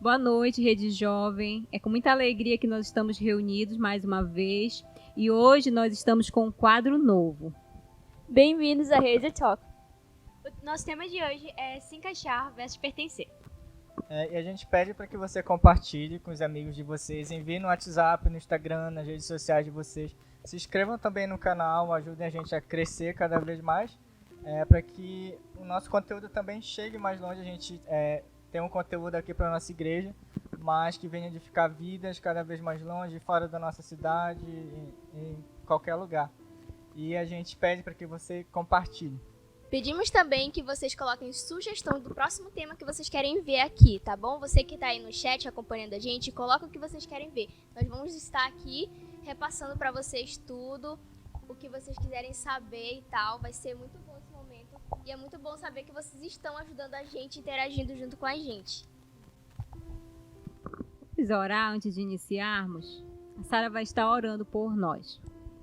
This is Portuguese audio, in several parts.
Boa noite, Rede Jovem. É com muita alegria que nós estamos reunidos mais uma vez. E hoje nós estamos com um quadro novo. Bem-vindos à Rede Talk. O nosso tema de hoje é se encaixar versus pertencer. E a gente pede para que você compartilhe com os amigos de vocês, envie no WhatsApp, no Instagram, nas redes sociais de vocês. Se inscrevam também no canal, ajudem a gente a crescer cada vez mais, para que o nosso conteúdo também chegue mais longe. A gente tem um conteúdo aqui para a nossa igreja, mas que venha edificar vidas cada vez mais longe, fora da nossa cidade, em qualquer lugar. E a gente pede para que você compartilhe. Pedimos também que vocês coloquem sugestão do próximo tema que vocês querem ver aqui, tá bom? Você que tá aí no chat acompanhando a gente, coloca o que vocês querem ver. Nós vamos estar aqui repassando para vocês tudo, o que vocês quiserem saber e tal. Vai ser muito bom esse momento. E é muito bom saber que vocês estão ajudando a gente, interagindo junto com a gente. Vamos orar antes de iniciarmos? A Sara vai estar orando por nós.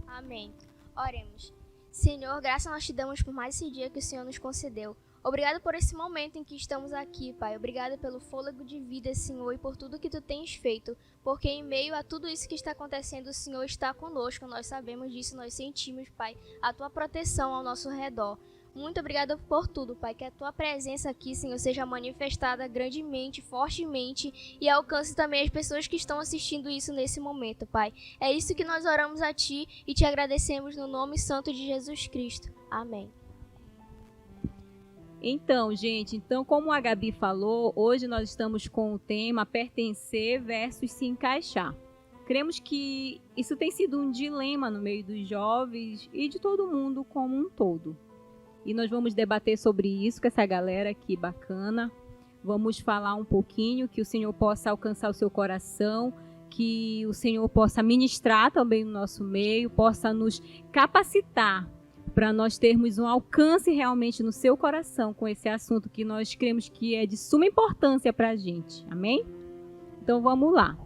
Amém. Oremos. Senhor, graças nós te damos por mais esse dia que o Senhor nos concedeu. Obrigado por esse momento em que estamos aqui, Pai. Obrigado pelo fôlego de vida, Senhor, e por tudo que Tu tens feito. Porque em meio a tudo isso que está acontecendo, o Senhor está conosco. Nós sabemos disso, nós sentimos, Pai, a Tua proteção ao nosso redor. Muito obrigada por tudo, Pai. Que a Tua presença aqui, Senhor, seja manifestada grandemente, fortemente e alcance também as pessoas que estão assistindo isso nesse momento, Pai. É isso que nós oramos a Ti e Te agradecemos no nome santo de Jesus Cristo. Amém. Então, gente, como a Gabi falou, hoje nós estamos com o tema pertencer versus se encaixar. Cremos que isso tem sido um dilema no meio dos jovens e de todo mundo como um todo. E nós vamos debater sobre isso com essa galera aqui bacana. Vamos falar um pouquinho, que o Senhor possa alcançar o seu coração, que o Senhor possa ministrar também no nosso meio, possa nos capacitar para nós termos um alcance realmente no seu coração com esse assunto que nós cremos que é de suma importância para a gente. Amém? Então vamos lá.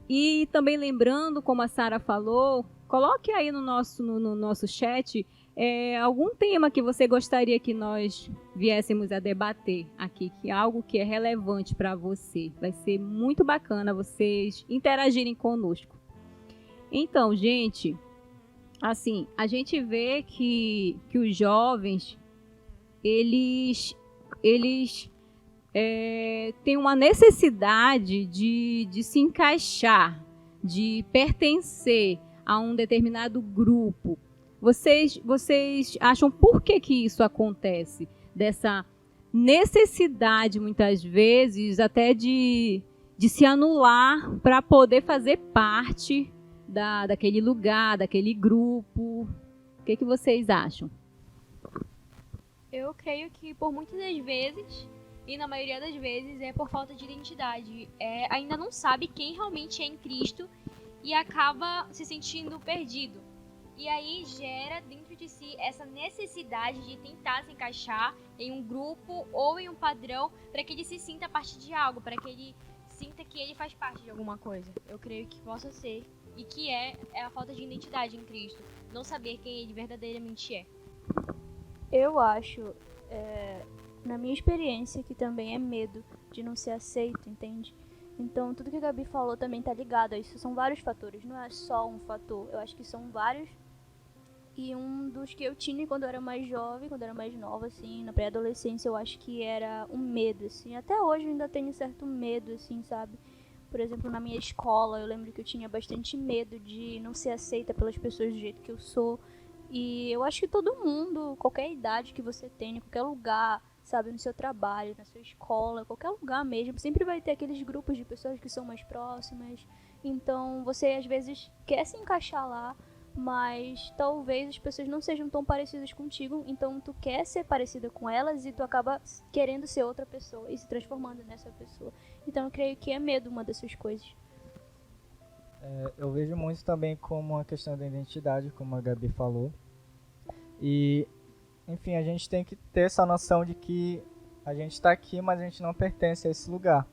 E também lembrando, como a Sara falou, coloque aí no nosso chat algum tema que você gostaria que nós viéssemos a debater aqui, que é algo que é relevante para você. Vai ser muito bacana vocês interagirem conosco. Então, gente, assim, a gente vê que os jovens, eles têm uma necessidade de se encaixar, de pertencer a um determinado grupo. Vocês acham por que isso acontece? Dessa necessidade, muitas vezes, até de se anular para poder fazer parte daquele lugar, daquele grupo. O que vocês acham? Eu creio que por muitas das vezes, e na maioria das vezes, é por falta de identidade. Ainda não sabe quem realmente é em Cristo e acaba se sentindo perdido. E aí gera dentro de si essa necessidade de tentar se encaixar em um grupo ou em um padrão para que ele se sinta parte de algo, para que ele sinta que ele faz parte de alguma coisa. Eu creio que possa ser e que é a falta de identidade em Cristo, não saber quem ele verdadeiramente é. Eu acho, na minha experiência, que também é medo de não ser aceito, entende? Então, tudo que a Gabi falou também tá ligado a isso. São vários fatores, não é só um fator. Eu acho que são vários. E um dos que eu tinha quando eu era mais jovem, quando eu era mais nova, assim, na pré-adolescência, eu acho que era um medo, assim. Até hoje eu ainda tenho certo medo, assim, sabe? Por exemplo, na minha escola, eu lembro que eu tinha bastante medo de não ser aceita pelas pessoas do jeito que eu sou. E eu acho que todo mundo, qualquer idade que você tenha, qualquer lugar, sabe, no seu trabalho, na sua escola, qualquer lugar mesmo, sempre vai ter aqueles grupos de pessoas que são mais próximas. Então, você às vezes quer se encaixar lá, mas talvez as pessoas não sejam tão parecidas contigo, então tu quer ser parecida com elas e tu acaba querendo ser outra pessoa e se transformando nessa pessoa. Então eu creio que é medo uma dessas coisas. Eu vejo muito também como uma questão da identidade, como a Gabi falou. E, enfim, a gente tem que ter essa noção de que a gente está aqui, mas a gente não pertence a esse lugar.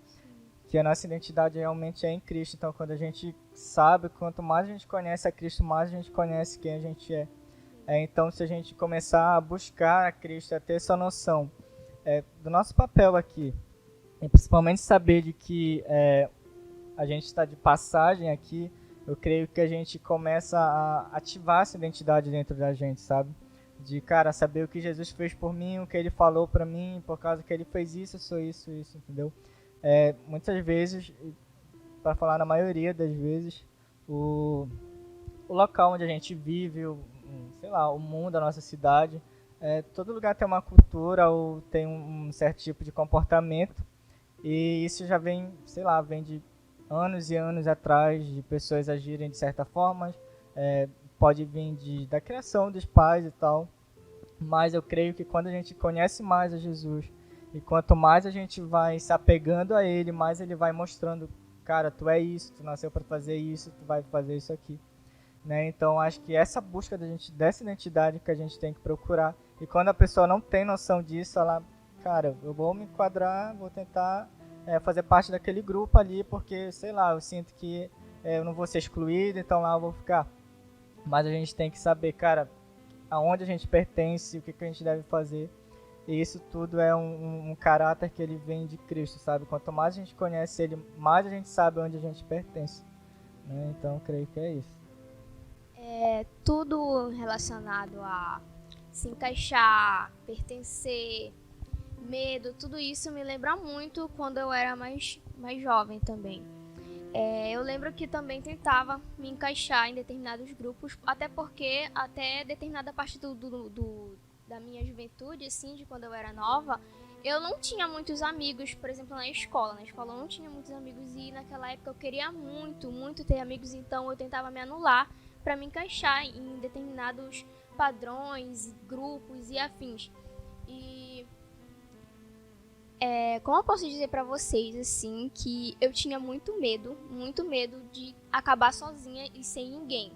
Que a nossa identidade realmente é em Cristo. Então, quando a gente sabe, quanto mais a gente conhece a Cristo, mais a gente conhece quem a gente é. Então, se a gente começar a buscar a Cristo, a ter essa noção do nosso papel aqui, E principalmente saber de que a gente está de passagem aqui, eu creio que a gente começa a ativar essa identidade dentro da gente, sabe? De, cara, saber o que Jesus fez por mim, o que ele falou pra mim, por causa que ele fez isso, eu sou isso, entendeu? Muitas vezes, para falar na maioria das vezes, o local onde a gente vive, sei lá, o mundo, a nossa cidade, todo lugar tem uma cultura ou tem um certo tipo de comportamento, e isso já vem, sei lá, vem de anos e anos atrás, de pessoas agirem de certa forma, pode vir da criação dos pais e tal, mas eu creio que quando a gente conhece mais a Jesus, e quanto mais a gente vai se apegando a ele, mais ele vai mostrando, cara, tu é isso, tu nasceu para fazer isso, tu vai fazer isso aqui. Né? Então acho que essa busca dessa identidade que a gente tem que procurar, e quando a pessoa não tem noção disso, ela, cara, eu vou me enquadrar, vou tentar fazer parte daquele grupo ali, porque, sei lá, eu sinto que eu não vou ser excluído, então lá eu vou ficar. Mas a gente tem que saber, cara, aonde a gente pertence, o que a gente deve fazer. E isso tudo é um caráter que ele vem de Cristo, sabe? Quanto mais a gente conhece ele, mais a gente sabe onde a gente pertence. Né? Então, eu creio que é isso. Tudo relacionado a se encaixar, pertencer, medo, tudo isso me lembra muito quando eu era mais jovem também. Eu lembro que também tentava me encaixar em determinados grupos, até porque até determinada parte da minha juventude, assim, de quando eu era nova, eu não tinha muitos amigos, por exemplo, na escola. Na escola eu não tinha muitos amigos e naquela época eu queria muito, muito ter amigos, então eu tentava me anular para me encaixar em determinados padrões, grupos e afins. E como eu posso dizer pra vocês, assim, que eu tinha muito medo de acabar sozinha e sem ninguém.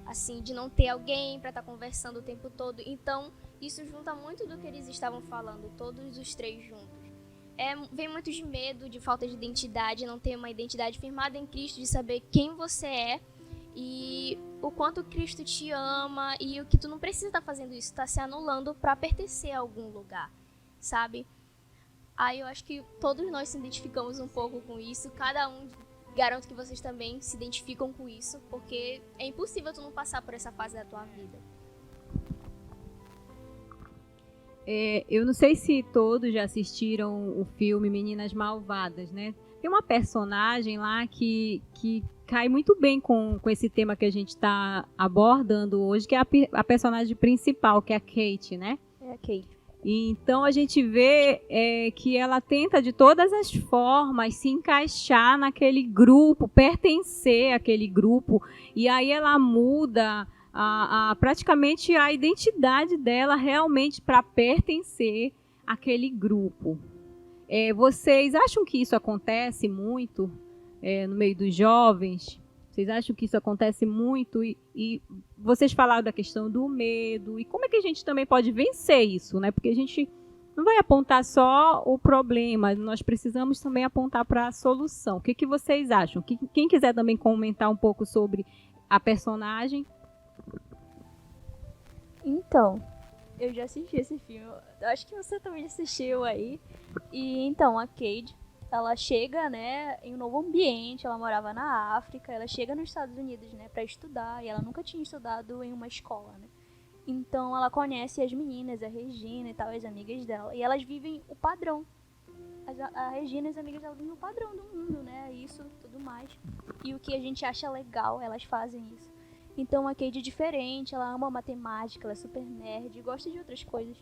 Assim, de não ter alguém pra estar conversando o tempo todo. Então, isso junta muito do que eles estavam falando, todos os três juntos. Vem muito de medo, de falta de identidade, não ter uma identidade firmada em Cristo, de saber quem você é e o quanto Cristo te ama e o que tu não precisa estar fazendo isso, tá se anulando pra pertencer a algum lugar, sabe? Aí eu acho que todos nós se identificamos um pouco com isso, cada um, garanto que vocês também se identificam com isso, porque é impossível tu não passar por essa fase da tua vida. Eu não sei se todos já assistiram o filme Meninas Malvadas, né? Tem uma personagem lá que cai muito bem com esse tema que a gente está abordando hoje, que é a personagem principal, que é a Kate, né? É a Kate. Então a gente vê que ela tenta de todas as formas se encaixar naquele grupo, pertencer àquele grupo, e aí ela muda praticamente a identidade dela realmente para pertencer àquele grupo. Vocês acham que isso acontece muito no meio dos jovens? Vocês acham que isso acontece muito? E vocês falaram da questão do medo. E como é que a gente também pode vencer isso, né? Porque a gente não vai apontar só o problema, nós precisamos também apontar para a solução. O que vocês acham? Quem quiser também comentar um pouco sobre a personagem? Então, eu já assisti esse filme. Eu acho que você também assistiu aí. E então, a Cade, ela chega, né, em um novo ambiente. Ela morava na África. Ela chega nos Estados Unidos, né, para estudar. E ela nunca tinha estudado em uma escola, né. Então, ela conhece as meninas, a Regina e tal, as amigas dela. E elas vivem o padrão. A Regina e as amigas dela vivem o padrão do mundo, né, isso, tudo mais. E o que a gente acha legal, elas fazem isso. Então a Cade é diferente, ela ama matemática, ela é super nerd, gosta de outras coisas.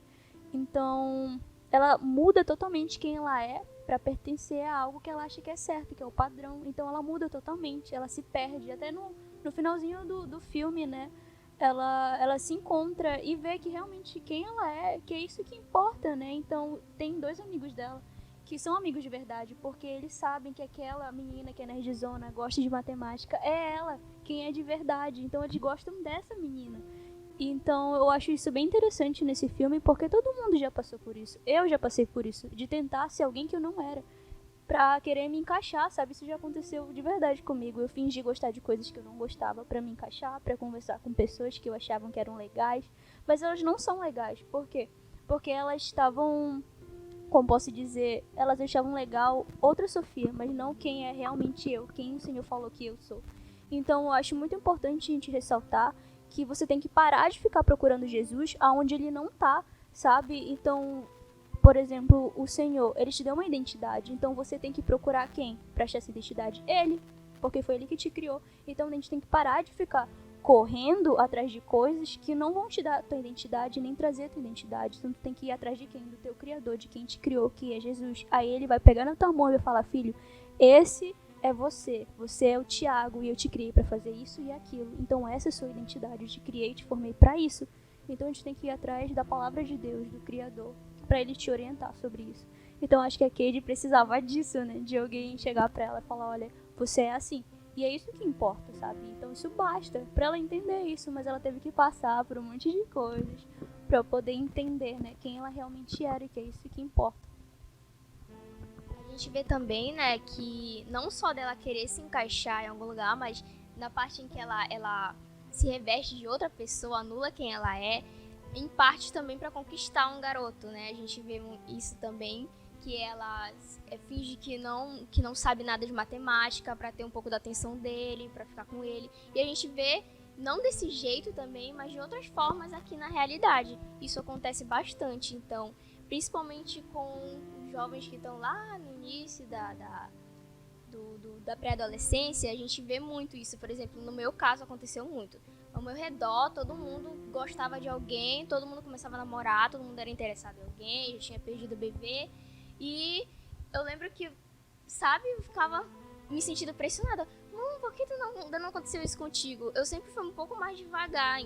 Então ela muda totalmente quem ela é pra pertencer a algo que ela acha que é certo, que é o padrão. Então ela muda totalmente, ela se perde. Até no finalzinho do filme, né, ela se encontra e vê que realmente quem ela é, que é isso que importa, né. Então tem dois amigos dela que são amigos de verdade, porque eles sabem que aquela menina que é nerdzona, gosta de matemática, é ela quem é de verdade. Então eles gostam dessa menina. Então eu acho isso bem interessante nesse filme, porque todo mundo já passou por isso. Eu já passei por isso, de tentar ser alguém que eu não era, pra querer me encaixar, sabe? Isso já aconteceu de verdade comigo. Eu fingi gostar de coisas que eu não gostava pra me encaixar, pra conversar com pessoas que eu achava que eram legais, mas elas não são legais. Por quê? Porque elas estavam como posso dizer, elas achavam legal outra Sofia, mas não quem é realmente eu, quem o Senhor falou que eu sou. Então eu acho muito importante a gente ressaltar que você tem que parar de ficar procurando Jesus aonde ele não tá, sabe? Então, por exemplo, o Senhor, ele te deu uma identidade, então você tem que procurar quem para achar essa identidade? Ele, porque foi ele que te criou. Então a gente tem que parar de ficar correndo atrás de coisas que não vão te dar a tua identidade, nem trazer a tua identidade. Então tu tem que ir atrás de quem? Do teu Criador, de quem te criou, que é Jesus. Aí ele vai pegar na tua mão e vai falar, filho, esse é você é o Tiago e eu te criei para fazer isso e aquilo. Então essa é a sua identidade, eu te criei, te formei para isso. Então a gente tem que ir atrás da palavra de Deus, do Criador, para ele te orientar sobre isso. Então acho que a Cade precisava disso, né? De alguém chegar para ela e falar, olha, você é assim. E é isso que importa, sabe? Então isso basta pra ela entender isso, mas ela teve que passar por um monte de coisas pra eu poder entender, né, quem ela realmente era e que é isso que importa. A gente vê também, né, que não só dela querer se encaixar em algum lugar, mas na parte em que ela se reveste de outra pessoa, anula quem ela é, em parte também pra conquistar um garoto, né? A gente vê isso também, que ela finge que não sabe nada de matemática para ter um pouco da atenção dele, para ficar com ele. E a gente vê, não desse jeito também, mas de outras formas aqui na realidade. Isso acontece bastante, então, principalmente com os jovens que estão lá no início da pré-adolescência, a gente vê muito isso. Por exemplo, no meu caso aconteceu muito. Ao meu redor, todo mundo gostava de alguém, todo mundo começava a namorar, todo mundo era interessado em alguém, já tinha perdido o bebê. E eu lembro que, sabe, eu ficava me sentindo pressionada. Por que ainda não aconteceu isso contigo? Eu sempre fui um pouco mais devagar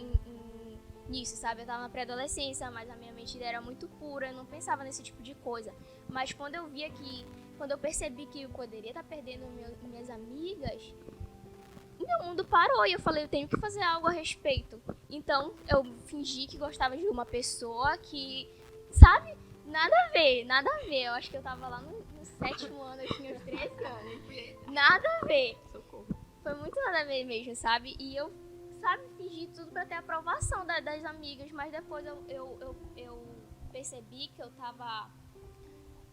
nisso, sabe? Eu tava na pré-adolescência, mas a minha mente era muito pura, eu não pensava nesse tipo de coisa. Mas quando eu percebi que eu poderia estar perdendo minhas amigas, meu mundo parou e eu falei, eu tenho que fazer algo a respeito. Então, eu fingi que gostava de uma pessoa que, sabe? Nada a ver. Eu acho que eu tava lá no 7º ano, eu tinha uns 13 anos. Nada a ver. Socorro. Foi muito nada a ver mesmo, sabe? E eu, sabe, fingi tudo pra ter a aprovação das amigas, mas depois eu percebi que eu tava...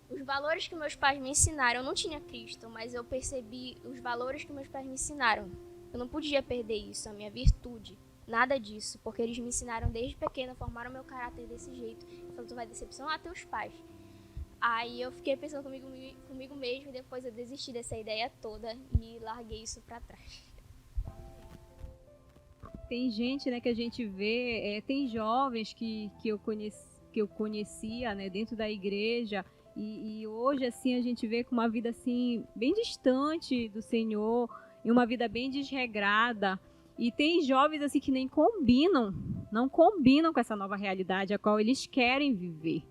Os valores que meus pais me ensinaram, eu não tinha Cristo, mas eu percebi os valores que meus pais me ensinaram. Eu não podia perder isso, a minha virtude. Nada disso, porque eles me ensinaram desde pequena, formaram meu caráter desse jeito. Então tu vai decepcionar teus pais. Aí eu fiquei pensando comigo mesmo e depois eu desisti dessa ideia toda e larguei isso pra trás. Tem gente, né, que a gente vê, tem jovens que eu conhecia, né, dentro da igreja e hoje assim a gente vê com uma vida assim bem distante do Senhor e uma vida bem desregrada. E tem jovens assim que não combinam com essa nova realidade a qual eles querem viver.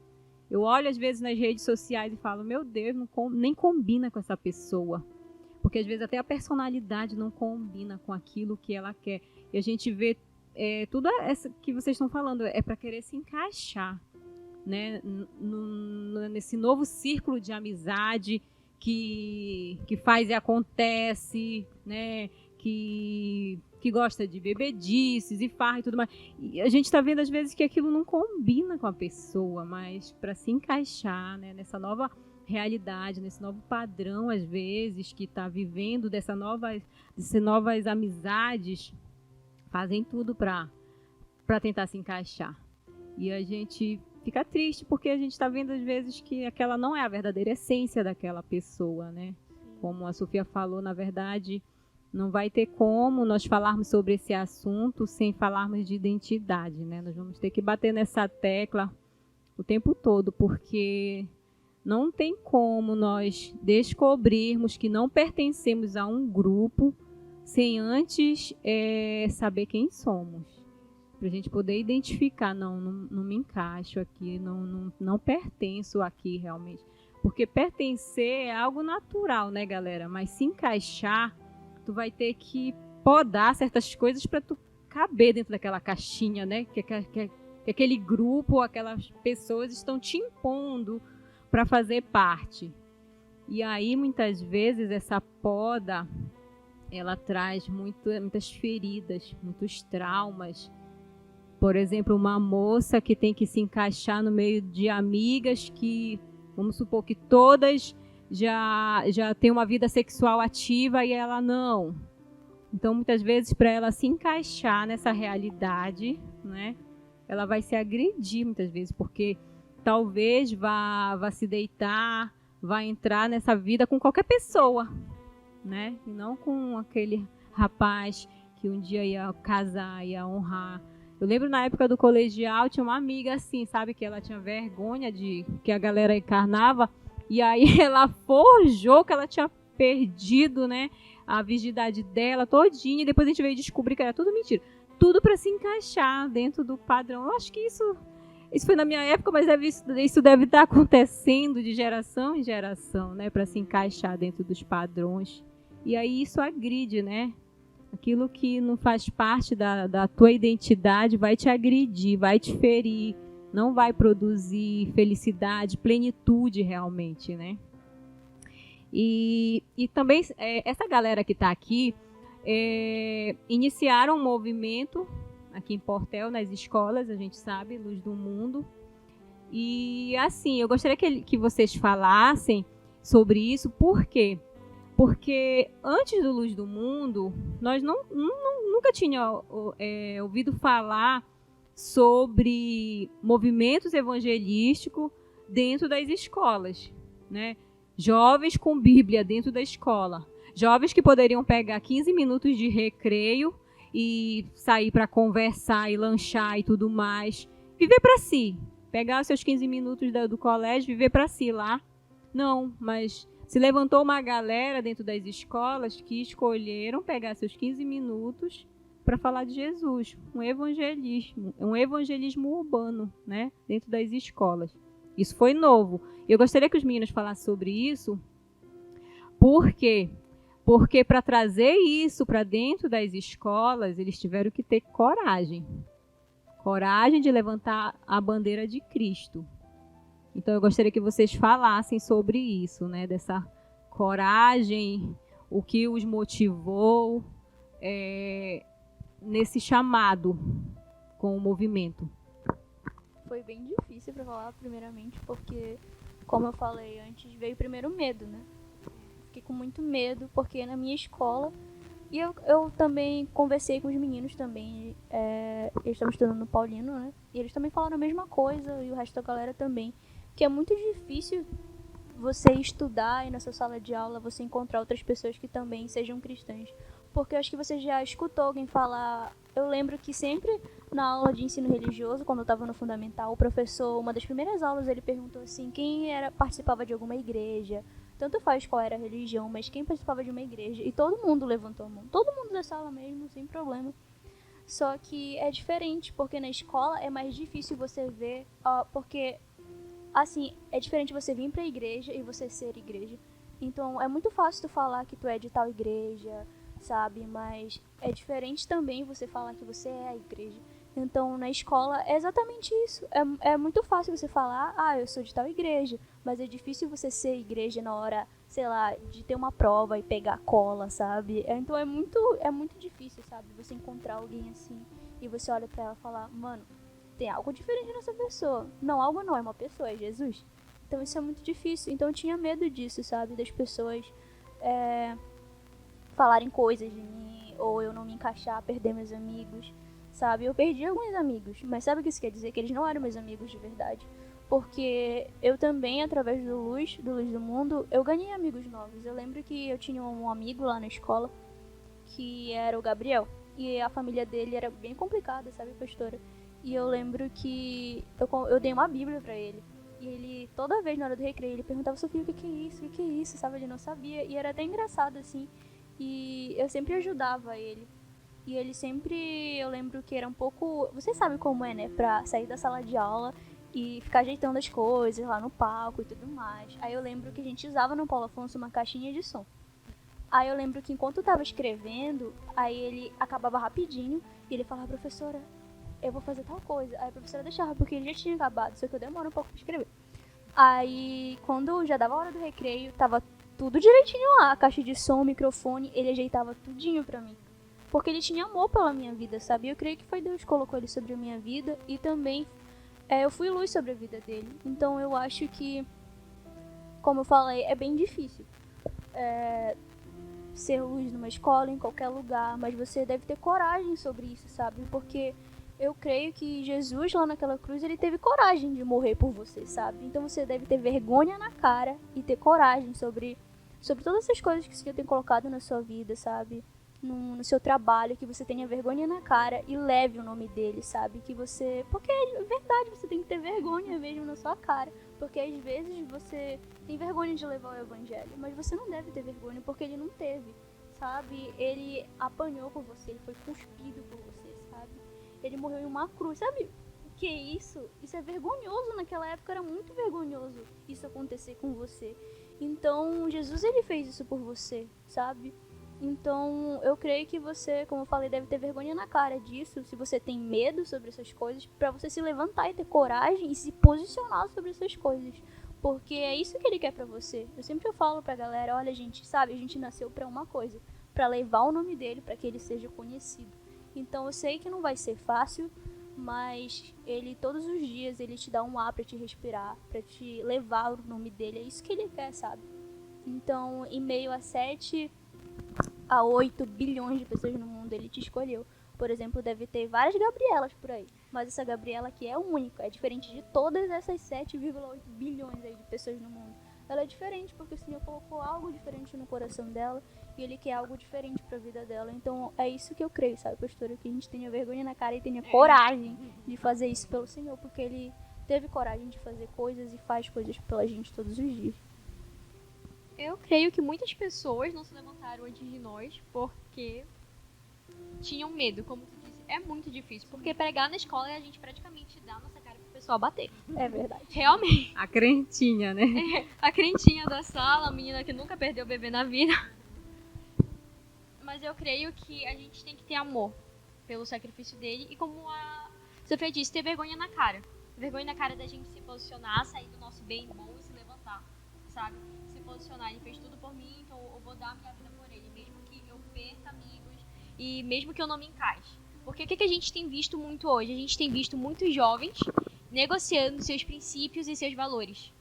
Eu olho às vezes nas redes sociais e falo, meu Deus, nem combina com essa pessoa. Porque às vezes até a personalidade não combina com aquilo que ela quer. E a gente vê tudo isso que vocês estão falando, é para querer se encaixar, né? Nesse novo círculo de amizade que faz e acontece, né? Que gosta de bebedices e farra e tudo mais. E a gente está vendo às vezes que aquilo não combina com a pessoa, mas para se encaixar, né, nessa nova realidade, nesse novo padrão às vezes que está vivendo dessas novas amizades, fazem tudo para tentar se encaixar. E a gente fica triste porque a gente está vendo às vezes que aquela não é a verdadeira essência daquela pessoa, né? Como a Sofia falou, na verdade, não vai ter como nós falarmos sobre esse assunto sem falarmos de identidade, né? Nós vamos ter que bater nessa tecla o tempo todo, porque não tem como nós descobrirmos que não pertencemos a um grupo sem antes saber quem somos. Para a gente poder identificar, não me encaixo aqui, não pertenço aqui realmente. Porque pertencer é algo natural, né, galera? Mas se encaixar, tu vai ter que podar certas coisas para tu caber dentro daquela caixinha, né? Que aquele grupo, aquelas pessoas estão te impondo para fazer parte. E aí, muitas vezes, essa poda, ela traz muitas feridas, muitos traumas. Por exemplo, uma moça que tem que se encaixar no meio de amigas que Vamos supor que todas já têm uma vida sexual ativa e ela não. Então, muitas vezes, para ela se encaixar nessa realidade, né, ela vai se agredir muitas vezes, porque talvez vá se deitar, vai entrar nessa vida com qualquer pessoa, né, e não com aquele rapaz que um dia ia casar, ia honrar. Eu lembro na época do colegial, tinha uma amiga assim, sabe, que ela tinha vergonha de que a galera encarnava, e aí ela forjou que ela tinha perdido, né, a virgindade dela todinha, e depois a gente veio descobrir que era tudo mentira. Tudo para se encaixar dentro do padrão. Eu acho que isso foi na minha época, mas isso deve estar acontecendo de geração em geração, né, para se encaixar dentro dos padrões. E aí isso agride, né? Aquilo que não faz parte da tua identidade vai te agredir, vai te ferir, não vai produzir felicidade, plenitude realmente, né? E também essa galera que está aqui iniciaram um movimento aqui em Portel, nas escolas, a gente sabe, Luz do Mundo. E assim, eu gostaria que vocês falassem sobre isso. Por quê? Porque antes do Luz do Mundo, nós nunca tínhamos ouvido falar sobre movimentos evangelísticos dentro das escolas, né? Jovens com Bíblia dentro da escola. Jovens que poderiam pegar 15 minutos de recreio e sair para conversar e lanchar e tudo mais. Viver para si. Pegar os seus 15 minutos do colégio, viver para si lá. Não, mas se levantou uma galera dentro das escolas que escolheram pegar seus 15 minutos para falar de Jesus. Um evangelismo urbano, né? Dentro das escolas. Isso foi novo. Eu gostaria que os meninos falassem sobre isso. Por quê? Porque para trazer isso para dentro das escolas, eles tiveram que ter coragem. Coragem de levantar a bandeira de Cristo. Então eu gostaria que vocês falassem sobre isso, né? Dessa coragem, o que os motivou nesse chamado com o movimento. Foi bem difícil para falar, primeiramente, porque, como eu falei antes, veio primeiro o medo, né? Fiquei com muito medo, porque na minha escola, e eu também conversei com os meninos também, eles estavam estudando no Paulino, né? E eles também falaram a mesma coisa, e o resto da galera também, que é muito difícil você estudar e na sua sala de aula você encontrar outras pessoas que também sejam cristãs. Porque eu acho que você já escutou alguém falar. Eu lembro que sempre na aula de ensino religioso, quando eu estava no fundamental, o professor, uma das primeiras aulas, ele perguntou assim, participava de alguma igreja. Tanto faz qual era a religião, mas quem participava de uma igreja. E todo mundo levantou a mão. Todo mundo da sala mesmo, sem problema. Só que é diferente, porque na escola é mais difícil você ver, porque, assim, é diferente você vir pra igreja e você ser igreja. Então, é muito fácil tu falar que tu é de tal igreja, sabe? Mas é diferente também você falar que você é a igreja. Então, na escola é exatamente isso. É muito fácil você falar, eu sou de tal igreja. Mas é difícil você ser igreja na hora, sei lá, de ter uma prova e pegar cola, sabe? Então é muito difícil, sabe? Você encontrar alguém assim e você olha pra ela e falar, mano, tem algo diferente nessa pessoa. Não, algo não, é uma pessoa, é Jesus. Então isso é muito difícil. Então eu tinha medo disso, sabe? Das pessoas falarem coisas de mim, ou eu não me encaixar, perder meus amigos, sabe? Eu perdi alguns amigos, mas sabe o que isso quer dizer? Que eles não eram meus amigos de verdade. Porque eu também, através do Luz do Mundo, eu ganhei amigos novos. Eu lembro que eu tinha um amigo lá na escola, que era o Gabriel. E a família dele era bem complicada, sabe, pastora? E eu lembro que eu dei uma Bíblia pra ele. E ele, toda vez na hora do recreio, ele perguntava, Sofia, o que é isso? O que é isso? Sabe, ele não sabia. E era até engraçado, assim. E eu sempre ajudava ele. E ele sempre, eu lembro que era um pouco... Você sabe como é, né? Pra sair da sala de aula e ficar ajeitando as coisas lá no palco e tudo mais. Aí eu lembro que a gente usava no Paulo Afonso uma caixinha de som. Aí eu lembro que enquanto eu tava escrevendo, aí ele acabava rapidinho e ele falava, professora, eu vou fazer tal coisa. Aí a professora deixava, porque ele já tinha acabado, só que eu demoro um pouco pra escrever. Aí quando já dava a hora do recreio, tava tudo direitinho lá, a caixa de som, o microfone, ele ajeitava tudinho pra mim. Porque ele tinha amor pela minha vida, sabe? Eu creio que foi Deus que colocou ele sobre a minha vida e também eu fui luz sobre a vida dele. Então eu acho que como eu falei, é bem difícil ser luz numa escola, em qualquer lugar, mas você deve ter coragem sobre isso, sabe? Porque eu creio que Jesus lá naquela cruz, ele teve coragem de morrer por você, sabe? Então você deve ter vergonha na cara e ter coragem sobre todas essas coisas que o Senhor tem colocado na sua vida, sabe? No seu trabalho, que você tenha vergonha na cara e leve o nome dele, sabe? Porque é verdade, você tem que ter vergonha mesmo na sua cara. Porque às vezes você tem vergonha de levar o evangelho, mas você não deve ter vergonha porque ele não teve, sabe? Ele apanhou por você, ele foi cuspido por você, sabe? Ele morreu em uma cruz, sabe? O que é isso? Isso é vergonhoso, naquela época era muito vergonhoso isso acontecer com você. Então, Jesus, ele fez isso por você, sabe? Então, eu creio que você, como eu falei, deve ter vergonha na cara disso, se você tem medo sobre essas coisas, pra você se levantar e ter coragem e se posicionar sobre essas coisas. Porque é isso que ele quer pra você. Eu sempre falo pra galera, olha, gente, sabe, a gente nasceu pra uma coisa, pra levar o nome dele, pra que ele seja conhecido. Então, eu sei que não vai ser fácil, mas ele, todos os dias, ele te dá um ar pra te respirar, pra te levar o nome dele. É isso que ele quer, sabe? Então, em meio a 7 a 8 bilhões de pessoas no mundo, ele te escolheu. Por exemplo, deve ter várias Gabrielas por aí, mas essa Gabriela aqui é única, é diferente de todas essas 7,8 bilhões aí de pessoas no mundo. Ela é diferente porque o Senhor colocou algo diferente no coração dela e ele quer algo diferente pra vida dela. Então é isso que eu creio, sabe, pastora? Que a gente tenha vergonha na cara e tenha coragem de fazer isso pelo Senhor, porque ele teve coragem de fazer coisas e faz coisas pela gente todos os dias. Eu creio que muitas pessoas não se levantaram antes de nós porque tinham medo, como tu disse. É muito difícil, porque pregar na escola a gente praticamente dá a nossa cara pro pessoal bater. É verdade. Realmente. A crentinha, né? A crentinha da sala, a menina que nunca perdeu o bebê na vida. Mas eu creio que a gente tem que ter amor pelo sacrifício dele e, como a Sofia disse, ter vergonha na cara. Vergonha na cara da gente se posicionar, sair do nosso bem bom e se levantar, sabe? Se posicionar, ele fez tudo por mim, então eu vou dar a minha vida por ele, mesmo que eu perca amigos e mesmo que eu não me encaixe. Porque o que a gente tem visto muito hoje? A gente tem visto muitos jovens negociando seus princípios e seus valores.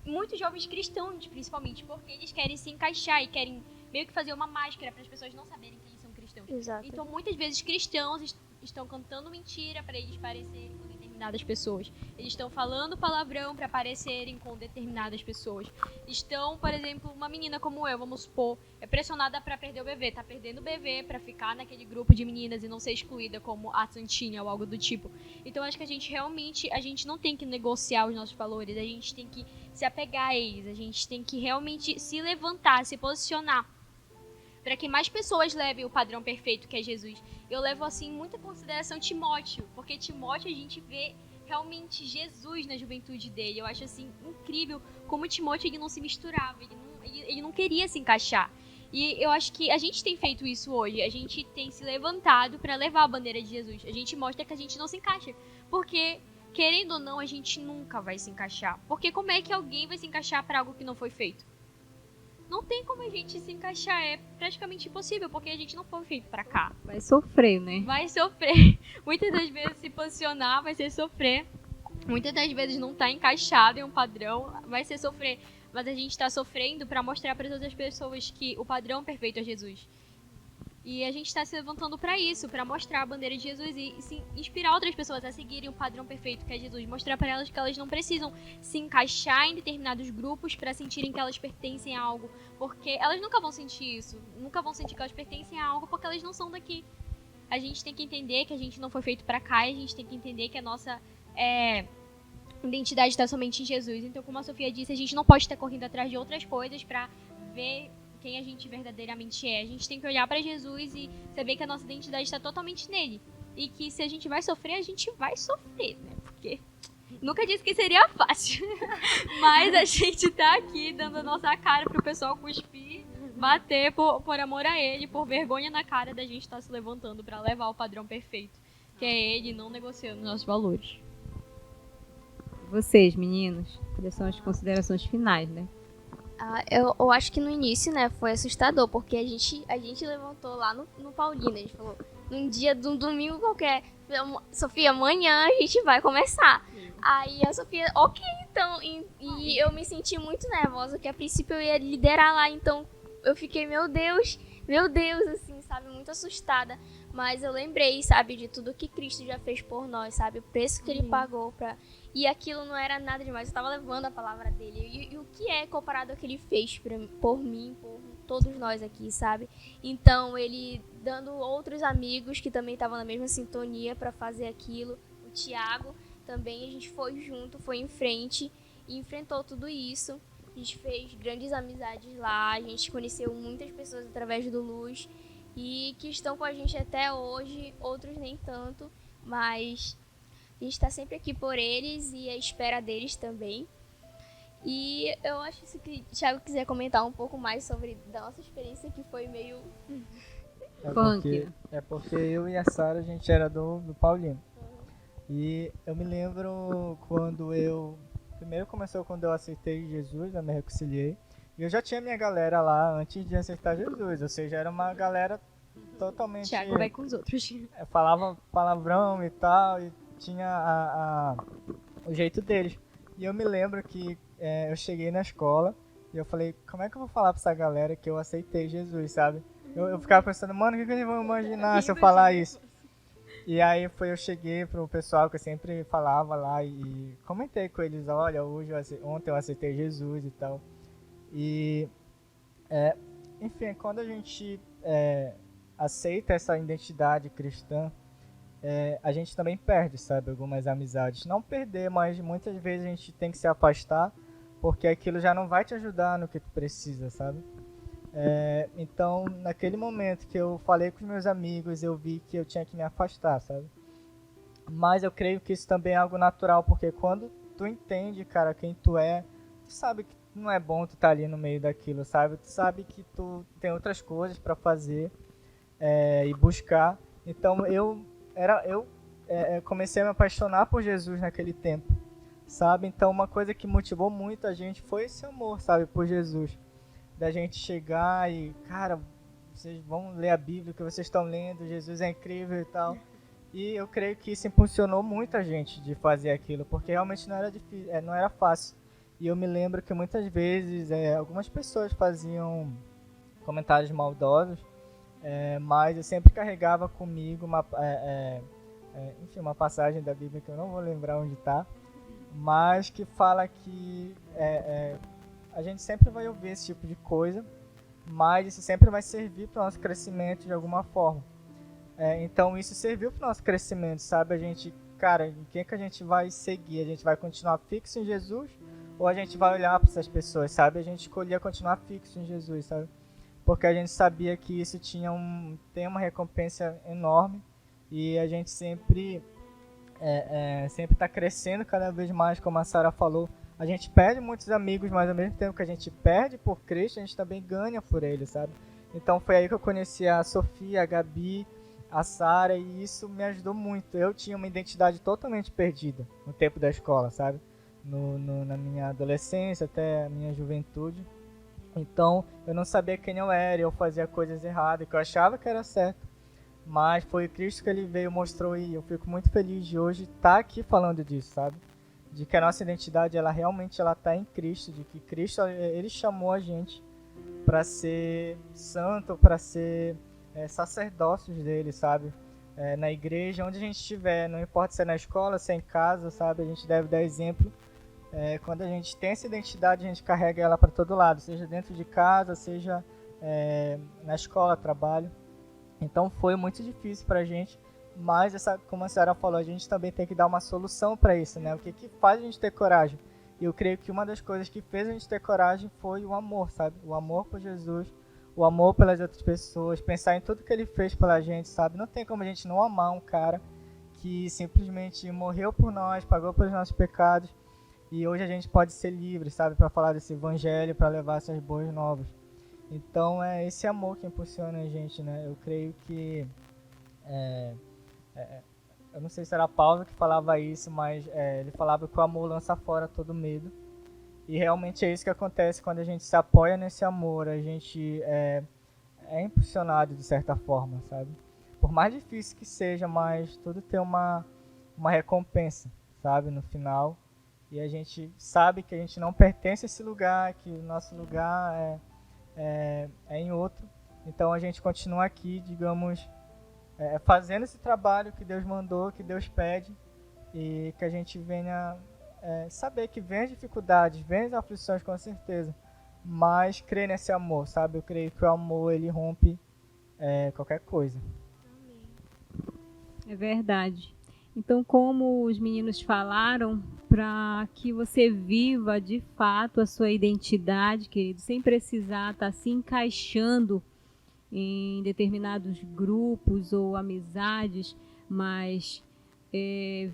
Muitos jovens cristãos, principalmente, porque eles querem se encaixar e querem meio que fazer uma máscara para as pessoas não saberem que eles são cristãos. Exato. Então, muitas vezes, cristãos estão cantando mentira para eles parecerem com determinadas pessoas. Eles estão falando palavrão para parecerem com determinadas pessoas. Estão, por exemplo, uma menina como eu, vamos supor, é pressionada para perder o bebê. Tá perdendo o bebê para ficar naquele grupo de meninas e não ser excluída como a santinha ou algo do tipo. Então, acho que a gente não tem que negociar os nossos valores. A gente tem que se apegar a eles. A gente tem que realmente se levantar, se posicionar, para que mais pessoas levem o padrão perfeito que é Jesus. Eu levo, assim, muita consideração Timóteo, porque Timóteo a gente vê realmente Jesus na juventude dele. Eu acho, assim, incrível como Timóteo ele não se misturava, ele não queria se encaixar. E eu acho que a gente tem feito isso hoje, a gente tem se levantado para levar a bandeira de Jesus. A gente mostra que a gente não se encaixa, porque, querendo ou não, a gente nunca vai se encaixar. Porque como é que alguém vai se encaixar para algo que não foi feito? Não tem como a gente se encaixar, é praticamente impossível, porque a gente não foi feito pra cá. Vai sofrer, né? Vai sofrer. Muitas das vezes se posicionar vai ser sofrer. Muitas das vezes não tá encaixado em um padrão, vai ser sofrer. Mas a gente tá sofrendo pra mostrar para outras pessoas que o padrão perfeito é Jesus. E a gente está se levantando para isso, para mostrar a bandeira de Jesus e inspirar outras pessoas a seguirem o padrão perfeito que é Jesus. Mostrar para elas que elas não precisam se encaixar em determinados grupos para sentirem que elas pertencem a algo. Porque elas nunca vão sentir isso. Nunca vão sentir que elas pertencem a algo porque elas não são daqui. A gente tem que entender que a gente não foi feito para cá e a gente tem que entender que a nossa identidade está somente em Jesus. Então, como a Sofia disse, a gente não pode estar correndo atrás de outras coisas para ver quem a gente verdadeiramente é. A gente tem que olhar para Jesus e saber que a nossa identidade está totalmente nele. E que se a gente vai sofrer, a gente vai sofrer, né? Porque nunca disse que seria fácil. Mas a gente tá aqui dando a nossa cara pro pessoal cuspir, bater por amor a ele, por vergonha na cara da gente estar se levantando para levar o padrão perfeito, que é ele, não negociando nossos valores. Vocês, meninos, quais são as considerações finais, né? Eu acho que no início, né, foi assustador, porque a gente levantou lá no Paulino, a gente falou, num dia de um domingo qualquer. Sofia, amanhã a gente vai começar. Aí a Sofia, ok, então. E eu me senti muito nervosa, porque a princípio eu ia liderar lá, então eu fiquei, meu Deus, assim, sabe, muito assustada. Mas eu lembrei, sabe, de tudo que Cristo já fez por nós, sabe, o preço que ele pagou pra... E aquilo não era nada demais, eu tava levando a palavra dele. E o que é comparado ao que ele fez por mim, por todos nós aqui, sabe? Então, ele dando outros amigos que também estavam na mesma sintonia pra fazer aquilo. O Thiago também, a gente foi junto, foi em frente e enfrentou tudo isso. A gente fez grandes amizades lá, a gente conheceu muitas pessoas através do Luz e que estão com a gente até hoje, outros nem tanto, mas a gente está sempre aqui por eles e à espera deles também. E eu acho que o Thiago quiser comentar um pouco mais sobre da nossa experiência, que foi meio... É porque eu e a Sara, a gente era do Paulino. E eu me lembro quando primeiro começou quando eu aceitei Jesus, eu me reconciliei. E eu já tinha minha galera lá antes de aceitar Jesus, ou seja, era uma galera totalmente... Thiago vai com os outros. Falava palavrão e tal, e tinha o jeito deles. E eu me lembro que eu cheguei na escola e eu falei, como é que eu vou falar pra essa galera que eu aceitei Jesus, sabe? Eu ficava pensando, mano, o que eles vão imaginar se eu falar isso? E aí eu cheguei pro pessoal que eu sempre falava lá e comentei com eles, olha, ontem eu aceitei Jesus e tal. E, enfim, quando a gente aceita essa identidade cristã, a gente também perde, sabe, algumas amizades. Não perder, mas muitas vezes a gente tem que se afastar, porque aquilo já não vai te ajudar no que tu precisa, sabe? Então, naquele momento que eu falei com os meus amigos, eu vi que eu tinha que me afastar, sabe? Mas eu creio que isso também é algo natural, porque quando tu entende, cara, quem tu é, tu sabe que não é bom tu estar ali no meio daquilo, sabe? Tu sabe que tu tem outras coisas para fazer e buscar. Então, eu comecei a me apaixonar por Jesus naquele tempo, sabe? Então, uma coisa que motivou muito a gente foi esse amor, sabe, por Jesus. Da gente chegar e, cara, vocês vão ler a Bíblia que vocês estão lendo, Jesus é incrível e tal. E eu creio que isso impulsionou muita gente de fazer aquilo, porque realmente não era difícil, não era fácil. E eu me lembro que muitas vezes algumas pessoas faziam comentários maldosos, mas eu sempre carregava comigo uma passagem da Bíblia que eu não vou lembrar onde está, mas que fala que a gente sempre vai ouvir esse tipo de coisa, mas isso sempre vai servir para o nosso crescimento de alguma forma. Então isso serviu para o nosso crescimento, sabe? A gente, cara, em quem que a gente vai seguir? A gente vai continuar fixo em Jesus ou a gente vai olhar para essas pessoas, sabe? A gente escolhia continuar fixo em Jesus, sabe? Porque a gente sabia que isso tem uma recompensa enorme e a gente sempre está crescendo cada vez mais, como a Sara falou. A gente perde muitos amigos, mas ao mesmo tempo que a gente perde por Cristo, a gente também ganha por ele, sabe? Então foi aí que eu conheci a Sofia, a Gabi, a Sara, e isso me ajudou muito. Eu tinha uma identidade totalmente perdida no tempo da escola, sabe? Na minha adolescência até a minha juventude. Então eu não sabia quem eu era, eu fazia coisas erradas, que eu achava que era certo. Mas foi Cristo que ele veio, mostrou, e eu fico muito feliz de hoje estar aqui falando disso, sabe? De que a nossa identidade ela realmente está em Cristo, de que Cristo ele chamou a gente para ser santo, para ser sacerdócios dele, sabe? Na igreja, onde a gente estiver, não importa se é na escola, se é em casa, sabe? A gente deve dar exemplo. Quando a gente tem essa identidade, a gente carrega ela para todo lado, seja dentro de casa, seja na escola, trabalho. Então foi muito difícil para a gente. Mas, como a senhora falou, a gente também tem que dar uma solução para isso, né? O que faz a gente ter coragem? E eu creio que uma das coisas que fez a gente ter coragem foi o amor, sabe? O amor por Jesus, o amor pelas outras pessoas, pensar em tudo que ele fez pela gente, sabe? Não tem como a gente não amar um cara que simplesmente morreu por nós, pagou pelos nossos pecados, e hoje a gente pode ser livre, sabe? Para falar desse evangelho, para levar essas boas novas. Então, é esse amor que impulsiona a gente, né? Eu creio que... eu não sei se era Paulo que falava isso, mas ele falava que o amor lança fora todo medo. E realmente é isso que acontece quando a gente se apoia nesse amor, a gente é impulsionado de certa forma, sabe? por mais difícil que seja, mas tudo tem uma recompensa, sabe, no final. E a gente sabe que a gente não pertence a esse lugar, que o nosso lugar é em outro. Então a gente continua aqui, digamos, fazendo esse trabalho que Deus mandou, que Deus pede, e que a gente venha saber que vem as dificuldades, vem as aflições com certeza, mas crer nesse amor, sabe? Eu creio que o amor, ele rompe qualquer coisa. É verdade. Então, como os meninos falaram, para que você viva de fato a sua identidade, querido, sem precisar estar se encaixando em determinados grupos ou amizades, mas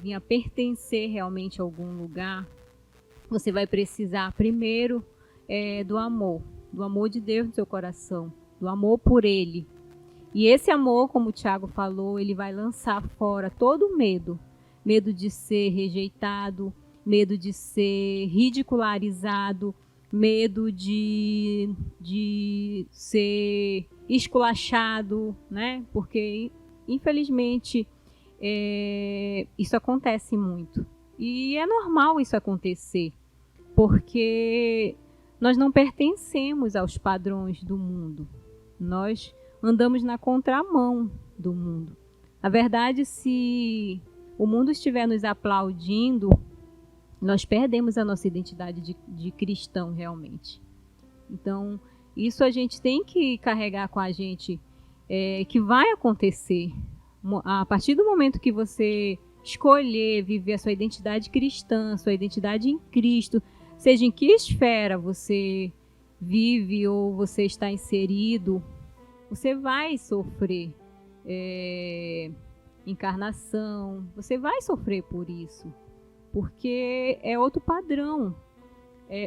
vir a pertencer realmente a algum lugar, você vai precisar primeiro do amor de Deus no seu coração, do amor por Ele. E esse amor, como o Tiago falou, ele vai lançar fora todo o medo. Medo de ser rejeitado, medo de ser ridicularizado, medo de ser esculachado, né? Porque, infelizmente, isso acontece muito. E é normal isso acontecer, porque nós não pertencemos aos padrões do mundo. Nós andamos na contramão do mundo. Na verdade, se o mundo estiver nos aplaudindo, nós perdemos a nossa identidade de cristão realmente. Então, isso a gente tem que carregar com a gente, que vai acontecer. A partir do momento que você escolher viver a sua identidade cristã, sua identidade em Cristo, seja em que esfera você vive ou você está inserido, você vai sofrer encarnação, você vai sofrer por isso, porque é outro padrão.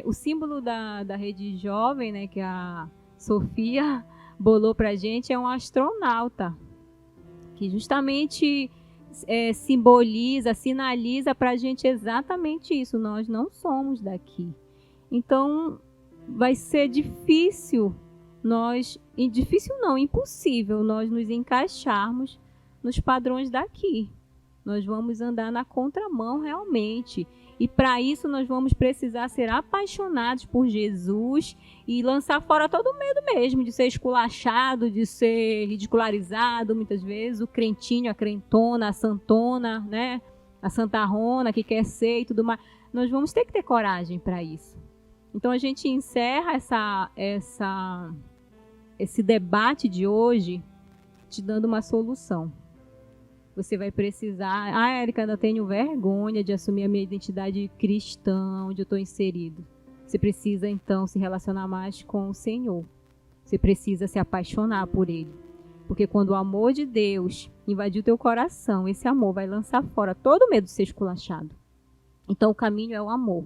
O símbolo da Rede Jovem, né, que a Sofia bolou pra gente, é um astronauta, que justamente simboliza, sinaliza pra gente exatamente isso. Nós não somos daqui. Então, vai ser difícil impossível nós nos encaixarmos nos padrões daqui. Nós vamos andar na contramão realmente. E para isso nós vamos precisar ser apaixonados por Jesus e lançar fora todo o medo mesmo de ser esculachado, de ser ridicularizado muitas vezes, o crentinho, a crentona, a santona, né? A santarrona que quer ser e tudo mais. Nós vamos ter que ter coragem para isso. Então a gente encerra esse debate de hoje te dando uma solução. Você vai precisar... Érica, ainda tenho vergonha de assumir a minha identidade cristã, onde eu estou inserido. Você precisa, então, se relacionar mais com o Senhor. Você precisa se apaixonar por Ele. Porque quando o amor de Deus invadir o teu coração, esse amor vai lançar fora todo o medo de ser esculachado. Então, o caminho é o amor.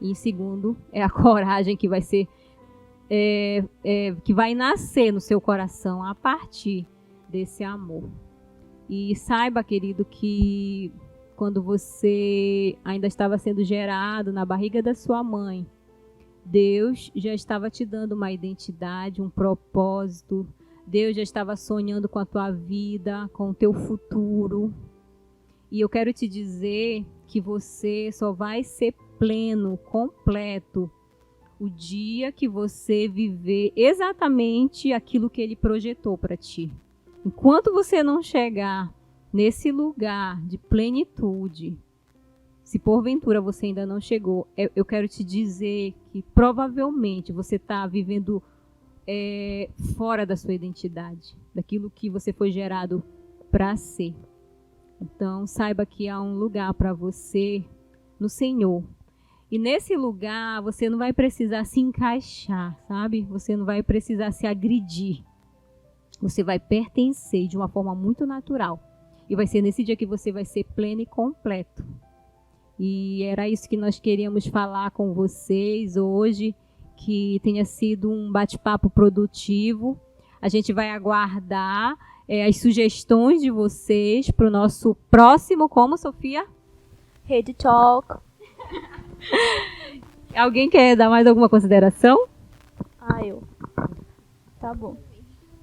E, em segundo, é a coragem que vai ser... que vai nascer no seu coração a partir desse amor. E saiba, querido, que quando você ainda estava sendo gerado na barriga da sua mãe, Deus já estava te dando uma identidade, um propósito. Deus já estava sonhando com a tua vida, com o teu futuro. E eu quero te dizer que você só vai ser pleno, completo, o dia que você viver exatamente aquilo que Ele projetou para ti. Enquanto você não chegar nesse lugar de plenitude, se porventura você ainda não chegou, eu quero te dizer que provavelmente você está vivendo fora da sua identidade, daquilo que você foi gerado para ser. Então, saiba que há um lugar para você no Senhor. E nesse lugar você não vai precisar se encaixar, sabe? Você não vai precisar se agredir. Você vai pertencer de uma forma muito natural. E vai ser nesse dia que você vai ser pleno e completo. E era isso que nós queríamos falar com vocês hoje. Que tenha sido um bate-papo produtivo. A gente vai aguardar as sugestões de vocês para o nosso próximo... Como, Sofia? Rede Talk. Alguém quer dar mais alguma consideração? Eu. Tá bom.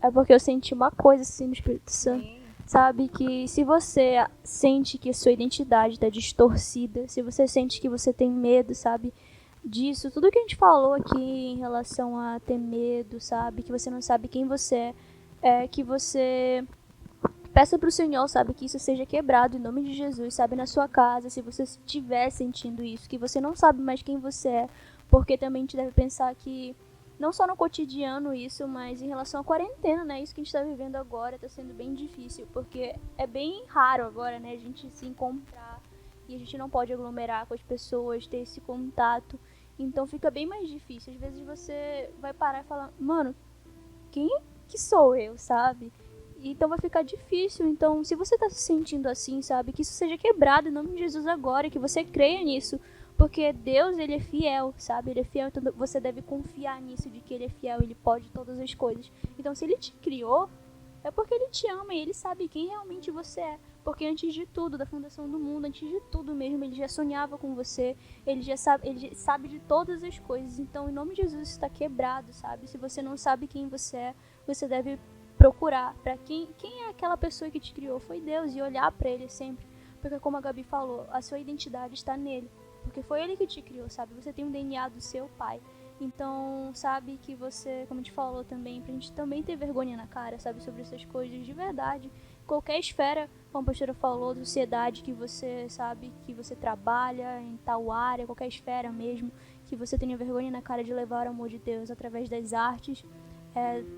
É porque eu senti uma coisa assim no Espírito Santo. sabe? Que se você sente que a sua identidade está distorcida, se você sente que você tem medo, sabe? Disso, tudo que a gente falou aqui em relação a ter medo, sabe? Que você não sabe quem você que você peça pro Senhor, sabe? Que isso seja quebrado em nome de Jesus, sabe? Na sua casa, se você estiver sentindo isso, que você não sabe mais quem você é, porque também a gente deve pensar que não só no cotidiano isso, mas em relação à quarentena, né? Isso que a gente tá vivendo agora tá sendo bem difícil, porque é bem raro agora, né? A gente se encontrar e a gente não pode aglomerar com as pessoas, ter esse contato. Então fica bem mais difícil. Às vezes você vai parar e falar, mano, quem que sou eu, sabe? Então vai ficar difícil. Então, se você tá se sentindo assim, sabe? Que isso seja quebrado em nome de Jesus agora, que você creia nisso. Porque Deus, ele é fiel, sabe? Ele é fiel, então você deve confiar nisso, de que ele é fiel, ele pode todas as coisas. Então, se ele te criou, é porque ele te ama e ele sabe quem realmente você é. Porque antes de tudo, da fundação do mundo, antes de tudo mesmo, ele já sonhava com você, ele já sabe de todas as coisas. Então, em nome de Jesus, isso está quebrado, sabe? Se você não sabe quem você é, você deve procurar para quem é aquela pessoa que te criou. Foi Deus, e olhar para ele sempre. Porque, como a Gabi falou, a sua identidade está nele. Porque foi ele que te criou, sabe? Você tem um DNA do seu pai. Então, sabe que você, como a gente falou também, pra gente também ter vergonha na cara, sabe? Sobre essas coisas de verdade. Qualquer esfera, como a pastora falou, da sociedade que você, sabe, que você trabalha em tal área, qualquer esfera mesmo, que você tenha vergonha na cara de levar o amor de Deus através das artes,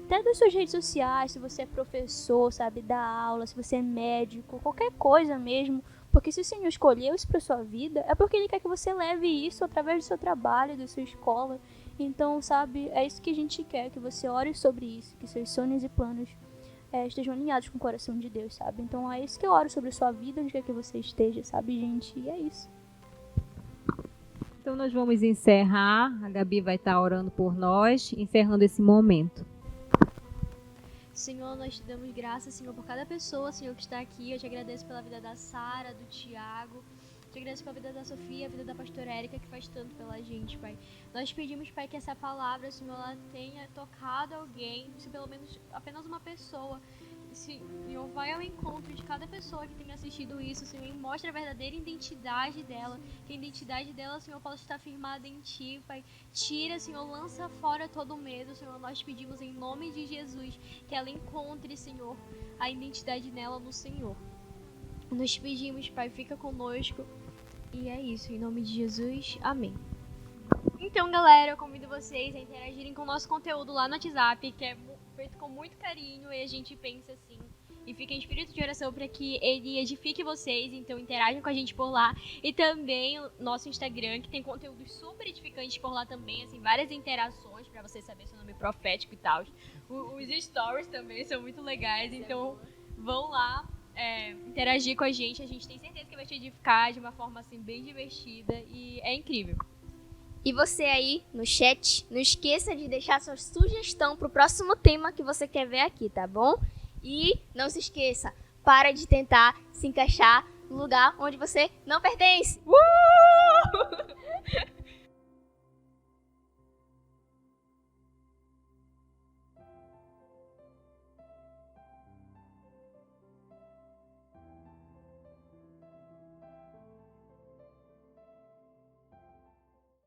até das suas redes sociais, se você é professor, sabe, dá aula, se você é médico, qualquer coisa mesmo. Porque se o Senhor escolheu isso para sua vida, é porque Ele quer que você leve isso através do seu trabalho, da sua escola. Então, sabe, é isso que a gente quer, que você ore sobre isso, que seus sonhos e planos estejam alinhados com o coração de Deus, sabe? Então é isso que eu oro sobre a sua vida, onde quer que você esteja, sabe, gente? E é isso. Então nós vamos encerrar, a Gabi vai estar orando por nós, encerrando esse momento. Senhor, nós te damos graças, Senhor, por cada pessoa, Senhor, que está aqui. Eu te agradeço pela vida da Sara, do Tiago. Te agradeço pela vida da Sofia, a vida da pastora Érica, que faz tanto pela gente, Pai. Nós pedimos, Pai, que essa palavra, Senhor, ela tenha tocado alguém, se pelo menos apenas uma pessoa. Senhor, vai ao encontro de cada pessoa que tenha assistido isso, Senhor, e mostra a verdadeira identidade dela, que a identidade dela, Senhor, possa estar firmada em Ti, Pai. Tira, Senhor, lança fora todo o medo, Senhor, nós pedimos em nome de Jesus, que ela encontre, Senhor, a identidade dela no Senhor. Nós pedimos, Pai, fica conosco, e é isso, em nome de Jesus, amém. Então, galera, eu convido vocês a interagirem com o nosso conteúdo lá no WhatsApp, que é feito com muito carinho, e a gente pensa assim, e fica em espírito de oração para que ele edifique vocês, então interajam com a gente por lá, e também o nosso Instagram, que tem conteúdos super edificantes por lá também, assim, várias interações para você saber seu nome profético e tal. Os stories também são muito legais, então vão lá interagir com a gente tem certeza que vai te edificar de uma forma assim bem divertida, e é incrível. E você aí no chat, não esqueça de deixar sua sugestão pro próximo tema que você quer ver aqui, tá bom? E não se esqueça, para de tentar se encaixar no lugar onde você não pertence.